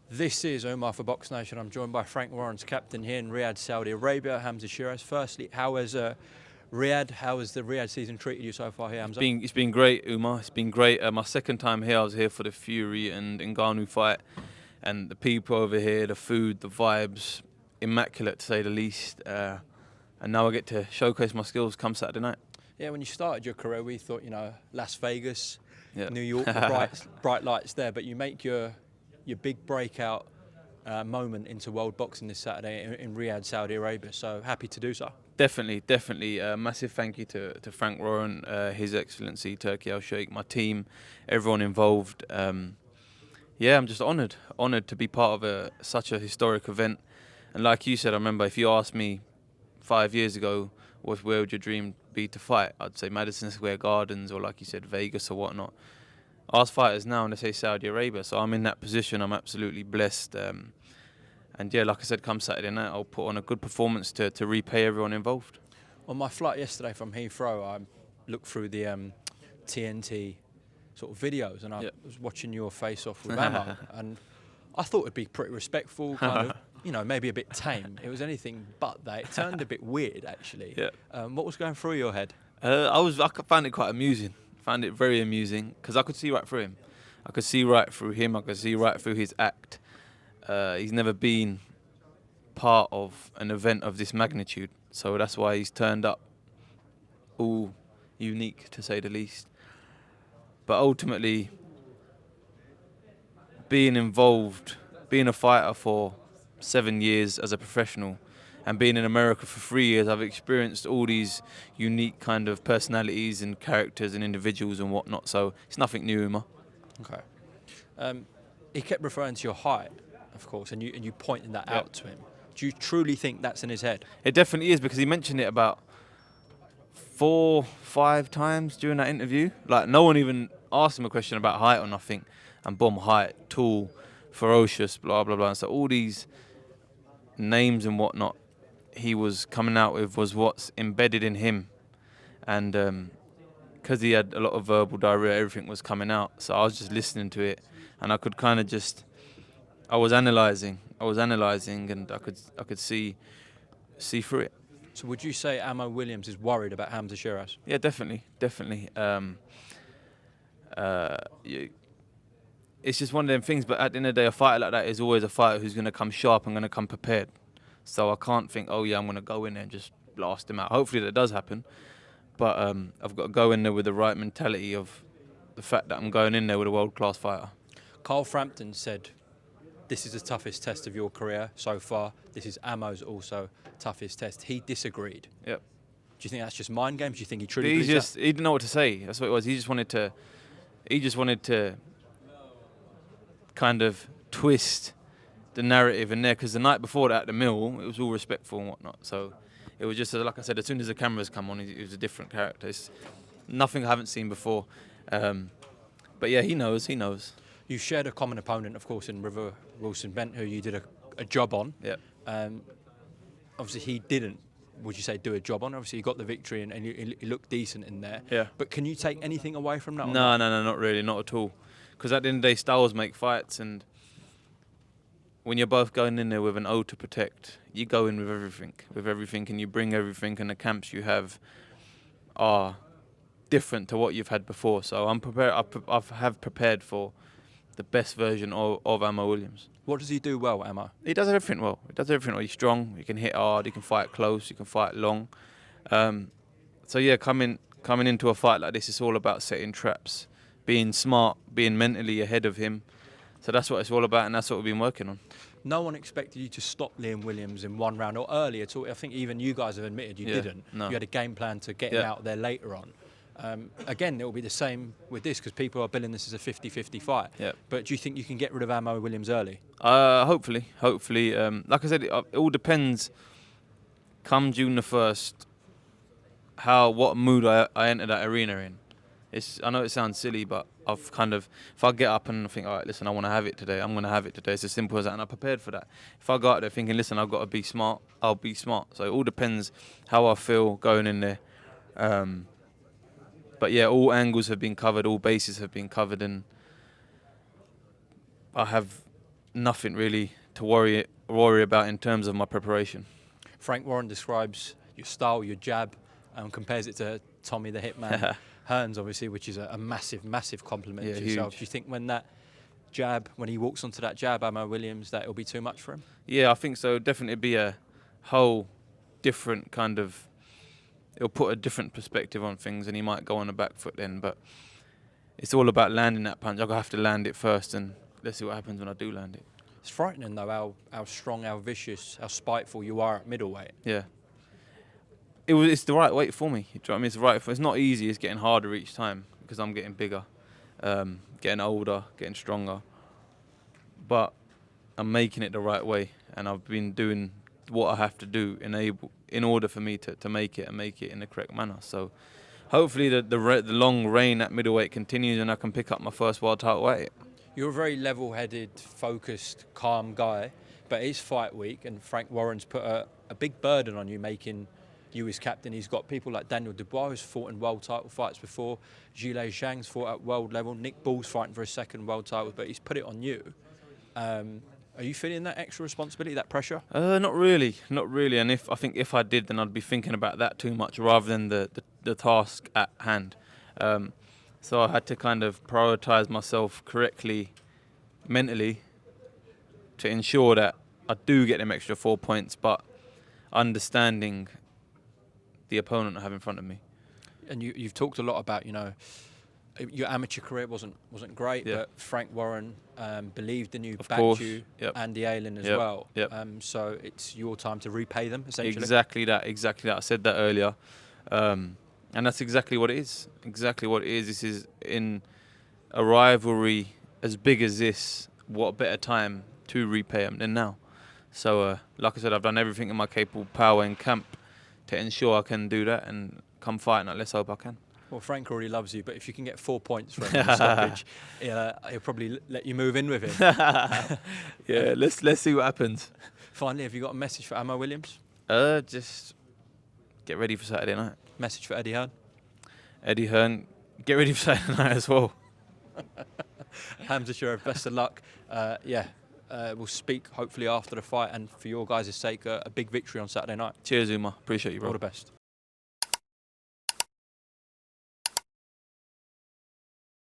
This is Umar for BoxNation. I'm joined by Frank Warren's captain here in Riyadh, Saudi Arabia, Hamzah Sheeraz. Firstly, how has Riyadh, how has the Riyadh season treated you so far here, Hamzah? It's been great, Umar. It's been great. My second time here, I was here for the Fury and Ngannou fight, and the people over here, the food, the vibes, immaculate to say the least. And now I get to showcase my skills come Saturday night. Yeah, when you started your career, we thought, Las Vegas, Yeah. New York, the bright lights there, but you make your big breakout moment into world boxing this Saturday in Riyadh, Saudi Arabia. So happy to do so. Definitely. Massive thank you to Frank Warren, His Excellency Turki Al Sheikh, my team, everyone involved. I'm just honoured to be part of such a historic event. And like you said, I remember if you asked me 5 years ago, where would your dream be to fight? I'd say Madison Square Gardens, or like you said, Vegas or whatnot. Ask fighters now and they say Saudi Arabia. So I'm in that position. I'm absolutely blessed. And yeah, like I said, come Saturday night, I'll put on a good performance to repay everyone involved. On my flight yesterday from Heathrow, I looked through the TNT sort of videos, and I was watching your face-off with Ammo, and I thought it'd be pretty respectful, kind of, maybe a bit tame. It was anything but that. It turned a bit weird, actually. Yeah. What was going through your head? I found it quite amusing. Found it very amusing because I could see right through him. I could see right through him. I could see right through his act. He's never been part of an event of this magnitude, so that's why he's turned up all unique, to say the least. But ultimately, being involved, being a fighter for 7 years as a professional, and being in America for 3 years, I've experienced all these unique kind of personalities and characters and individuals and whatnot, so it's nothing new, Umar. Okay. He kept referring to your height, of course, and you pointing that out to him. Do you truly think that's in his head? It definitely is, because he mentioned it about 4-5 times during that interview. Like, no one even asked him a question about height or nothing. And boom, height, tall, ferocious, blah, blah, blah. So all these names and whatnot he was coming out with was what's embedded in him. And because he had a lot of verbal diarrhea, everything was coming out. So I was just listening to it, and I could kind of I was analysing, and I could see through it. So would you say Ammo Williams is worried about Hamzah Sheeraz? Yeah, definitely. It's just one of them things, but at the end of the day, a fighter like that is always a fighter who's going to come sharp and going to come prepared. So I can't think, oh yeah, I'm going to go in there and just blast him out. Hopefully that does happen, but I've got to go in there with the right mentality of the fact that I'm going in there with a world-class fighter. Carl Frampton said, this is the toughest test of your career so far. This is Ammo's also toughest test. He disagreed. Yep. Do you think that's just mind games? Do you think he truly believes that? He didn't know what to say. That's what it was. He just wanted to kind of twist the narrative in there, because the night before that at the mill, it was all respectful and whatnot. So it was just, like I said, as soon as the cameras come on, he was a different character. It's nothing I haven't seen before. But yeah, he knows. You shared a common opponent, of course, in River Wilson Bent, who you did a job on. Yeah. Obviously, he didn't, would you say, do a job on? Obviously, he got the victory and he looked decent in there. Yeah. But can you take anything away from that? No, not really, not at all. Because at the end of the day, styles make fights, and when you're both going in there with an ode to protect, you go in with everything, and you bring everything, and the camps you have are different to what you've had before. So I'm prepared. I have prepared for the best version of Ammo Williams. What does he do well, Ammo? He does everything well. He's strong. He can hit hard. He can fight close. He can fight long. So yeah, coming into a fight like this, it's all about setting traps, being smart, being mentally ahead of him. So that's what it's all about, and that's what we've been working on. No one expected you to stop Liam Williams in one round or early at all. I think even you guys have admitted you didn't. No. You had a game plan to get him out there later on. Again, it will be the same with this, because people are billing this as a 50-50 fight. Yeah. But do you think you can get rid of Ammo Williams early? Hopefully. Like I said, it all depends. Come June the 1st, what mood I enter that arena in. I know it sounds silly, but I've kind of, if I get up and think, all right, listen, I want to have it today, I'm going to have it today. It's as simple as that, and I'm prepared for that. If I go out there thinking, listen, I've got to be smart, I'll be smart. So it all depends how I feel going in there. But yeah, all angles have been covered, all bases have been covered, and I have nothing really to worry about in terms of my preparation. Frank Warren describes your style, your jab, and compares it to Tommy the Hitman Hearns, obviously, which is a massive, massive compliment to yourself. Huge. Do you think when he walks onto that jab, Ammo Williams, that it'll be too much for him? Yeah, I think so. Definitely be a whole different kind of... It'll put a different perspective on things, and he might go on the back foot then. But it's all about landing that punch. I'll have to land it first, and let's see what happens when I do land it. It's frightening, though, how strong, how vicious, how spiteful you are at middleweight. Yeah. It's the right weight for me. Do you know what I mean? It's the right. It's not easy. It's getting harder each time because I'm getting bigger, getting older, getting stronger. But I'm making it the right way, and I've been doing what I have to do in order for me to make it and make it in the correct manner. So hopefully the long reign at middleweight continues, and I can pick up my first world title weight. You're a very level-headed, focused, calm guy, but it is fight week, and Frank Warren's put a big burden on you, making you his captain. He's got people like Daniel Dubois, who's fought in world title fights before. Zhilei Zhang's fought at world level. Nick Bull's fighting for his second world title, but he's put it on you. Are you feeling that extra responsibility, that pressure? Not really. And I think if I did, then I'd be thinking about that too much rather than the task at hand. So I had to kind of prioritise myself correctly, mentally, to ensure that I do get them extra 4 points, but understanding the opponent I have in front of me. And you've talked a lot about, your amateur career wasn't great, but Frank Warren believed in you, backed you, Andy Aylen as well. So it's your time to repay them, essentially. Exactly that. I said that earlier. And that's exactly what it is. This is in a rivalry as big as this. What better time to repay them than now? So, like I said, I've done everything in my capable power in camp to ensure I can do that and come fight. And let's hope I can. Well, Frank already loves you, but if you can get 4 points from him in stoppage, he'll probably let you move in with him. Yeah, let's see what happens. Finally, have you got a message for Ammo Williams? Just get ready for Saturday night. Message for Eddie Hearn? Eddie Hearn, get ready for Saturday night as well. Hamzah Sheeraz, best of luck. We'll speak hopefully after the fight, and for your guys' sake, a big victory on Saturday night. Cheers, Umar. Appreciate you, bro. All the best.